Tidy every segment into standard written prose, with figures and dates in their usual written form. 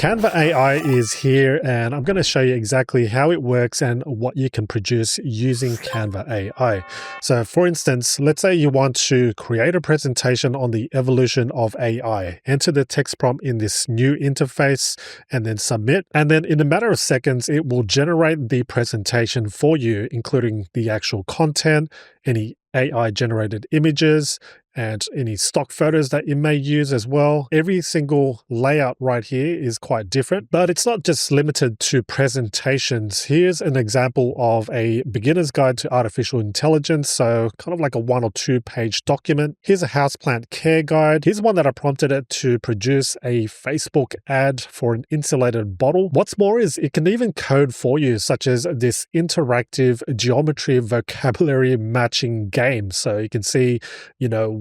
Canva AI is here, and I'm going to show you exactly how it works and what you can produce using Canva AI. So for instance, let's say you want to create a presentation on the evolution of AI. Enter the text prompt in this new interface and then submit. And then in a matter of seconds, it will generate the presentation for you, including the actual content, any AI generated images, and any stock photos that you may use as well. Every single layout right here is quite different, but it's not just limited to presentations. Here's an example of a beginner's guide to artificial intelligence, so kind of like a 1 or 2 page document. Here's a houseplant care guide. Here's one that I prompted it to produce a Facebook ad for an insulated bottle. What's more is it can even code for you, such as this interactive geometry vocabulary matching game. So you can see,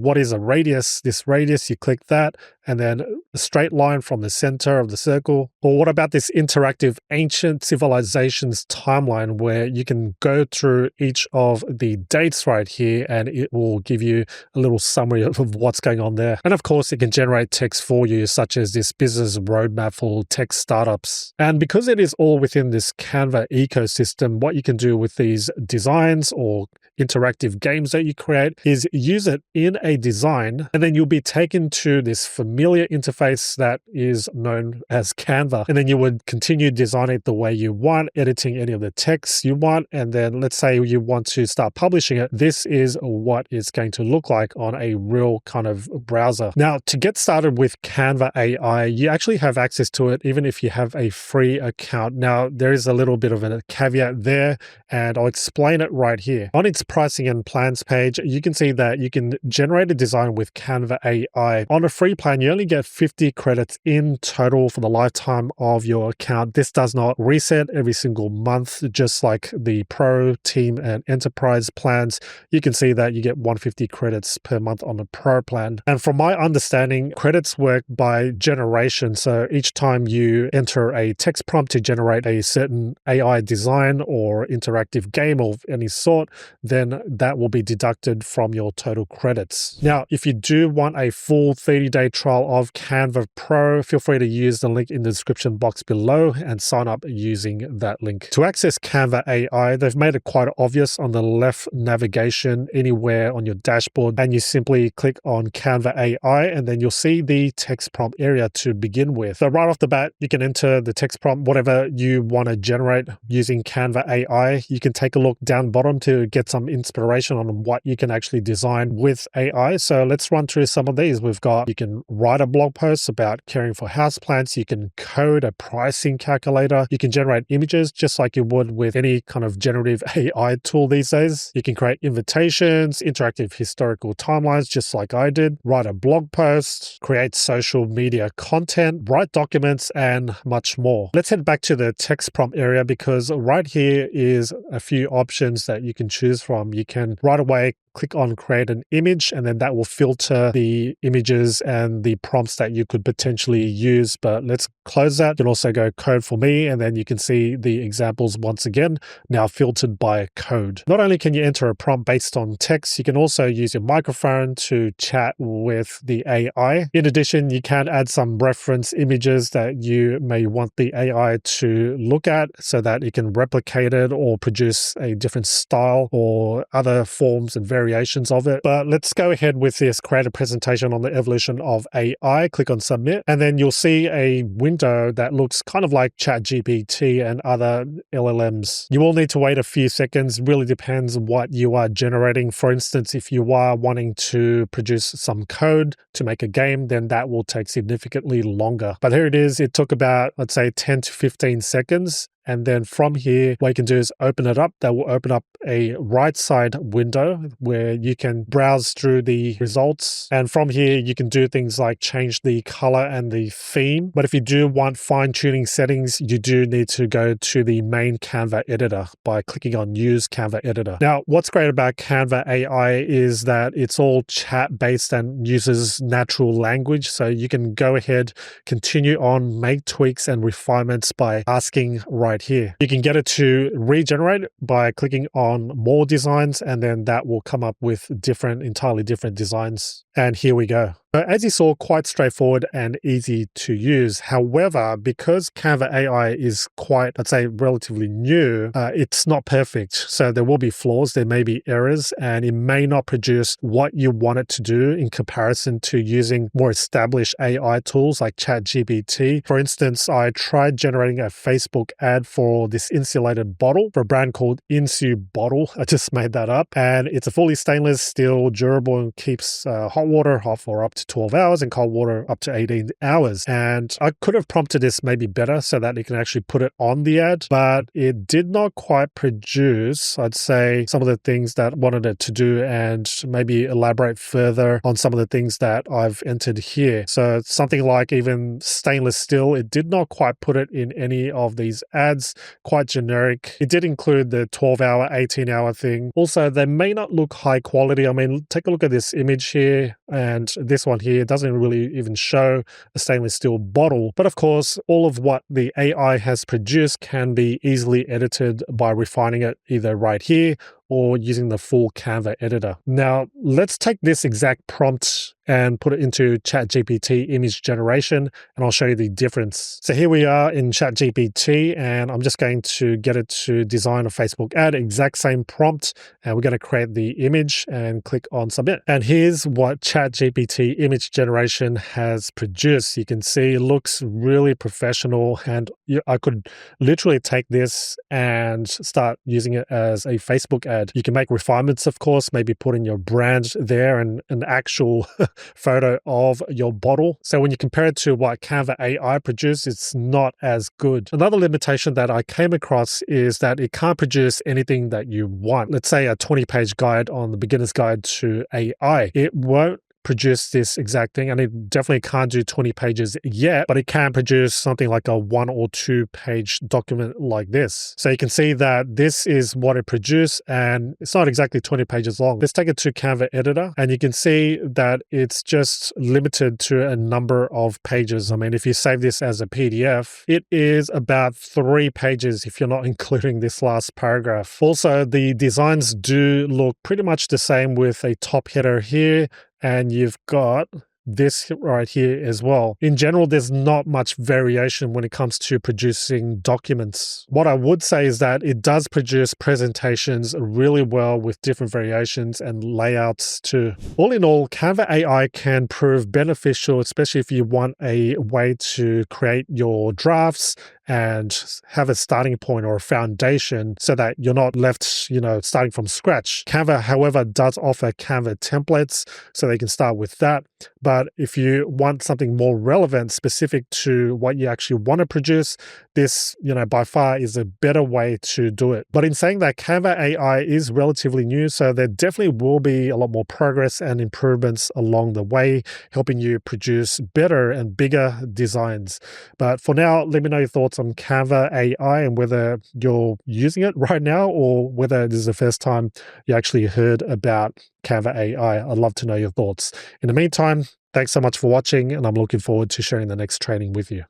what is a radius? This radius, you click that, and then a straight line from the center of the circle. Or what about this interactive ancient civilizations timeline, where you can go through each of the dates right here and it will give you a little summary of what's going on there. And of course, it can generate text for you, such as this business roadmap for tech startups. And because it is all within this Canva ecosystem, what you can do with these designs or interactive games that you create is use it in a design, and then you'll be taken to this familiar interface that is known as Canva. And then you would continue designing it the way you want, editing any of the text you want. And then let's say you want to start publishing it. This is what it's going to look like on a real kind of browser. Now, to get started with Canva AI, you actually have access to it even if you have a free account. Now, there is a little bit of a caveat there, and I'll explain it right here. On its pricing and plans page, you can see that you can generate a design with Canva AI. On a free plan, you only get 50 credits in total for the lifetime of your account. This does not reset every single month, just like the Pro, Team, and Enterprise plans. You can see that you get 150 credits per month on the Pro plan. And from my understanding, credits work by generation. So each time you enter a text prompt to generate a certain AI design or interactive game of any sort, then that will be deducted from your total credits. Now, if you do want a full 30-day trial of Canva Pro, feel free to use the link in the description box below and sign up using that link. To access Canva AI, they've made it quite obvious on the left navigation anywhere on your dashboard, and you simply click on Canva AI and then you'll see the text prompt area to begin with. So right off the bat, you can enter the text prompt, whatever you want to generate using Canva AI. You can take a look down bottom to get some inspiration on what you can actually design with AI. So let's run through some of these. You can write a blog post about caring for houseplants. You can code a pricing calculator. You can generate images just like you would with any kind of generative AI tool these days. You can create invitations, interactive historical timelines, just like I did, write a blog post, create social media content, write documents, and much more. Let's head back to the text prompt area, because right here is a few options that you can choose from. You can right away click on create an image, and then that will filter the images and the prompts that you could potentially use. But let's close that. You can also go code for me, and then you can see the examples once again, now filtered by code. Not only can you enter a prompt based on text, you can also use your microphone to chat with the AI. In addition, you can add some reference images that you may want the AI to look at so that it can replicate it or produce a different style or other forms and variations of it. But let's go ahead with this, create a presentation on the evolution of AI. Click on submit, and then you'll see a window that looks kind of like ChatGPT and other LLMs. You will need to wait a few seconds. Really depends what you are generating. For instance, if you are wanting to produce some code to make a game, then that will take significantly longer. But here it is. It took about, let's say, 10 to 15 seconds. And then from here, what you can do is open it up. That will open up a right side window where you can browse through the results. And from here, you can do things like change the color and the theme. But if you do want fine-tuning settings, you do need to go to the main Canva editor by clicking on Use Canva Editor. Now, what's great about Canva AI is that it's all chat-based and uses natural language. So you can go ahead, continue on, make tweaks and refinements by asking right here. You can get it to regenerate by clicking on more designs, and then that will come up with entirely different designs. And here we go. As you saw, quite straightforward and easy to use. However, because Canva AI is quite, I'd say, relatively new, it's not perfect. So there will be flaws, there may be errors, and it may not produce what you want it to do in comparison to using more established AI tools like ChatGPT. For instance, I tried generating a Facebook ad for this insulated bottle for a brand called Insu Bottle. I just made that up. And it's a fully stainless steel, durable, and keeps hot water hot for up to 12 hours and cold water up to 18 hours. And I could have prompted this maybe better so that you can actually put it on the ad, but it did not quite produce, I'd say, some of the things that I wanted it to do, and maybe elaborate further on some of the things that I've entered here. So something like even stainless steel, it did not quite put it in any of these ads, quite generic. It did include the 12-hour, 18-hour thing. Also, they may not look high quality. I mean, take a look at this image here, and this one here doesn't really even show a stainless steel bottle. But of course, all of what the AI has produced can be easily edited by refining it either right here or using the full Canva editor. Now, let's take this exact prompt and put it into ChatGPT image generation, and I'll show you the difference. So here we are in ChatGPT, and I'm just going to get it to design a Facebook ad, exact same prompt, and we're going to create the image and click on submit. And here's what ChatGPT image generation has produced. You can see it looks really professional, and I could literally take this and start using it as a Facebook ad. You can make refinements, of course, maybe put in your brand there and an actual photo of your bottle. So when you compare it to what Canva AI produced, it's not as good. Another limitation that I came across is that it can't produce anything that you want. Let's say a 20-page guide on the beginner's guide to AI. It won't produce this exact thing, and it definitely can't do 20 pages yet, but it can produce something like a 1 or 2 page document like this. So you can see that this is what it produced, and it's not exactly 20 pages long. Let's take it to Canva editor, and you can see that it's just limited to a number of pages. I mean, if you save this as a PDF, it is about 3 pages if you're not including this last paragraph. Also, the designs do look pretty much the same with a top header here, and you've got this right here as well. In general, there's not much variation when it comes to producing documents. What I would say is that it does produce presentations really well with different variations and layouts too. All in all, Canva AI can prove beneficial, especially if you want a way to create your drafts and have a starting point or a foundation so that you're not left, starting from scratch. Canva, however, does offer Canva templates, so they can start with that. But if you want something more relevant, specific to what you actually want to produce, this, by far is a better way to do it. But in saying that, Canva AI is relatively new, so there definitely will be a lot more progress and improvements along the way, helping you produce better and bigger designs. But for now, let me know your thoughts on Canva AI and whether you're using it right now or whether this is the first time you actually heard about Canva AI. I'd love to know your thoughts. In the meantime, thanks so much for watching, and I'm looking forward to sharing the next training with you.